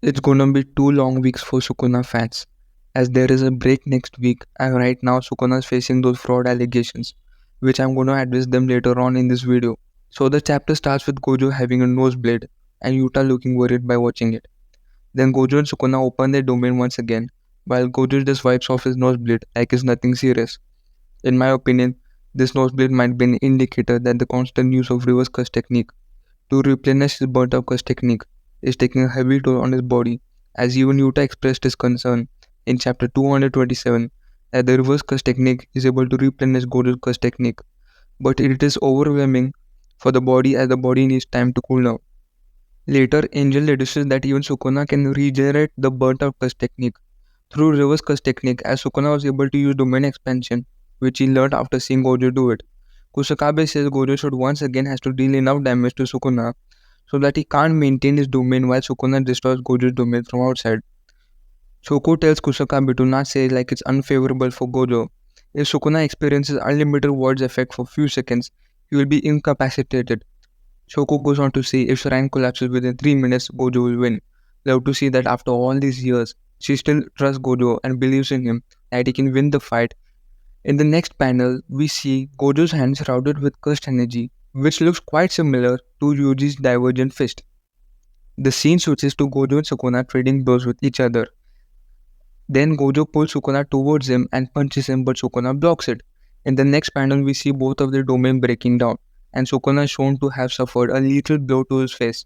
It's gonna be 2 long weeks for Sukuna fans, as there is a break next week, and right now Sukuna is facing those fraud allegations, which I'm gonna address them later on in this video. So the chapter starts with Gojo having a nosebleed and Yuta looking worried by watching it. Then Gojo and Sukuna open their domain once again, while Gojo just wipes off his nosebleed like it's nothing serious. In my opinion, this nosebleed might be an indicator that the constant use of reverse curse technique to replenish his burnt out curse technique is taking a heavy toll on his body, as even Yuta expressed his concern in chapter 227 that the reverse curse technique is able to replenish Gojo's curse technique, but it is overwhelming for the body as the body needs time to cool down. Later, Angel deduces that even Sukuna can regenerate the burnt out curse technique through reverse curse technique, as Sukuna was able to use domain expansion, which he learned after seeing Gojo do it. Kusakabe says Gojo should once again has to deal enough damage to Sukuna so that he can't maintain his domain while Sukuna destroys Gojo's domain from outside. Shoko tells Kusakabe to not say like it's unfavorable for Gojo. If Sukuna experiences unlimited words effect for few seconds, he will be incapacitated. Shoko goes on to say if Shrine collapses within 3 minutes, Gojo will win. Love to see that after all these years, she still trusts Gojo and believes in him that he can win the fight. In the next panel, we see Gojo's hand shrouded with cursed energy, which looks quite similar to Yuji's divergent fist. The scene switches to Gojo and Sukuna trading blows with each other. Then Gojo pulls Sukuna towards him and punches him, but Sukuna blocks it. In the next panel, we see both of their domain breaking down, and Sukuna is shown to have suffered a lethal blow to his face.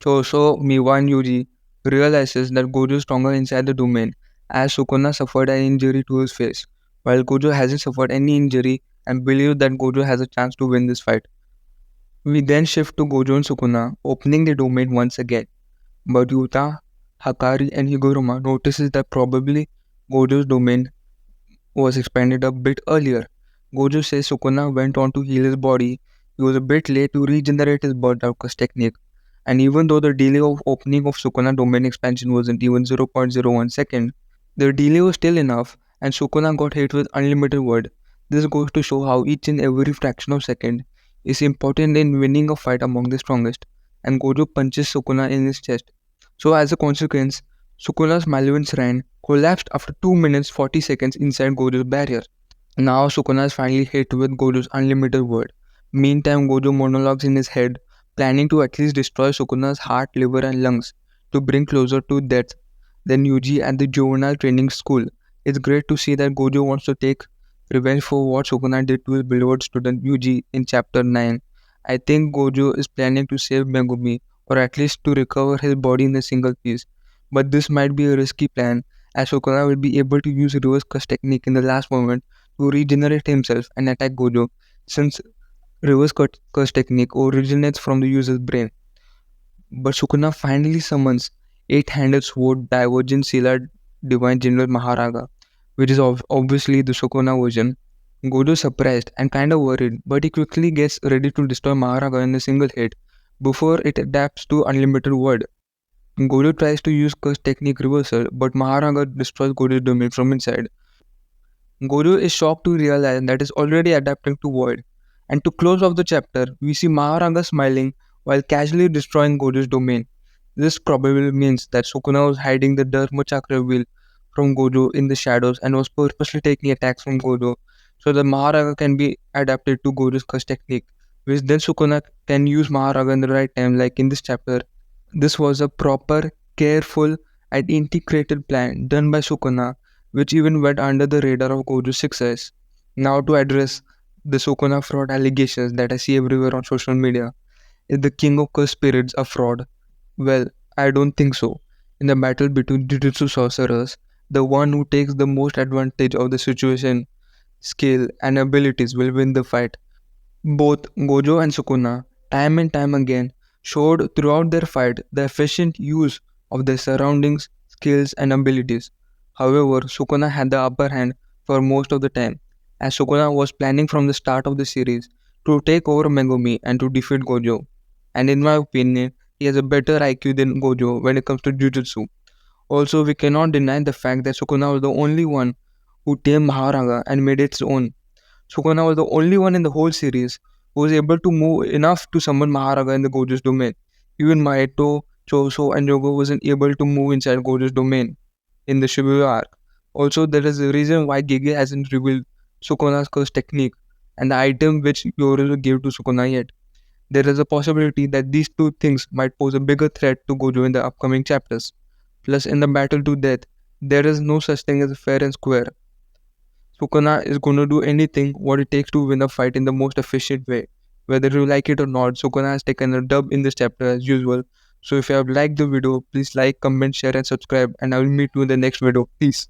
So Miwa and Yuji realizes that Gojo is stronger inside the domain, as Sukuna suffered an injury to his face, while Gojo hasn't suffered any injury and believes that Gojo has a chance to win this fight. We then shift to Gojo and Sukuna, opening the domain once again. But Yuta, Hakari, and Higuruma notices that probably Gojo's domain was expanded a bit earlier. Gojo says Sukuna went on to heal his body. He was a bit late to regenerate his burnt out curse technique. And even though the delay of opening of Sukuna domain expansion wasn't even 0.01 second, the delay was still enough and Sukuna got hit with unlimited word. This goes to show how each and every fraction of second is important in winning a fight among the strongest, and Gojo punches Sukuna in his chest. So as a consequence, Sukuna's Malevolent Shrine collapsed after 2 minutes 40 seconds inside Gojo's barrier. Now Sukuna is finally hit with Gojo's unlimited word. Meantime, Gojo monologues in his head, planning to at least destroy Sukuna's heart, liver and lungs to bring closer to death than Yuji at the juvenile training school. It's great to see that Gojo wants to take revenge for what Sukuna did to his beloved student Yuji in chapter 9. I think Gojo is planning to save Megumi, or at least to recover his body in a single piece. But this might be a risky plan, as Sukuna will be able to use reverse curse technique in the last moment to regenerate himself and attack Gojo, since reverse curse technique originates from the user's brain. But Sukuna finally summons 8-handed sword Divergent Sila Divine General Maharaga, which is obviously the Sukuna version. Gojo is surprised and kinda worried, but he quickly gets ready to destroy Maharaga in a single hit before it adapts to unlimited word. Gojo tries to use curse technique reversal, but Maharaga destroys Gojo's domain from inside. Gojo is shocked to realize that is already adapting to void. And to close off the chapter, we see Maharaga smiling while casually destroying Gojo's domain. This probably means that Sukuna was hiding the Dharma Chakra wheel from Gojo in the shadows and was purposely taking attacks from Gojo so that Maharaga can be adapted to Gojo's curse technique, which then Sukuna can use Maharaga in the right time, like in this chapter. This was a proper, careful, and integrated plan done by Sukuna, which even went under the radar of Gojo's success. Now to address the Sukuna fraud allegations that I see everywhere on social media. Is the king of curse spirits a fraud? Well, I don't think so. In the battle between Jujutsu sorcerers, the one who takes the most advantage of the situation, skill, and abilities will win the fight. Both Gojo and Sukuna, time and time again, showed throughout their fight the efficient use of their surroundings, skills, and abilities. However, Sukuna had the upper hand for most of the time, as Sukuna was planning from the start of the series to take over Megumi and to defeat Gojo. And in my opinion, he has a better IQ than Gojo when it comes to Jujutsu. Also, we cannot deny the fact that Sukuna was the only one who tamed Maharaga and made it its own. Sukuna was the only one in the whole series who was able to move enough to summon Maharaga in the Gojo's domain. Even Maito, And Yogo wasn't able to move inside Gojo's domain in the Shibuya arc. Also, there is a reason why Gege hasn't revealed Sukuna's curse technique and the item which Yorozu gave to Sukuna yet. There is a possibility that these two things might pose a bigger threat to Gojo in the upcoming chapters. Plus, in the battle to death, there is no such thing as fair and square. Sukuna is going to do anything what it takes to win a fight in the most efficient way. Whether you like it or not, Sukuna has taken a dub in this chapter as usual. So if you have liked the video, please like, comment, share and subscribe, and I will meet you in the next video. Peace.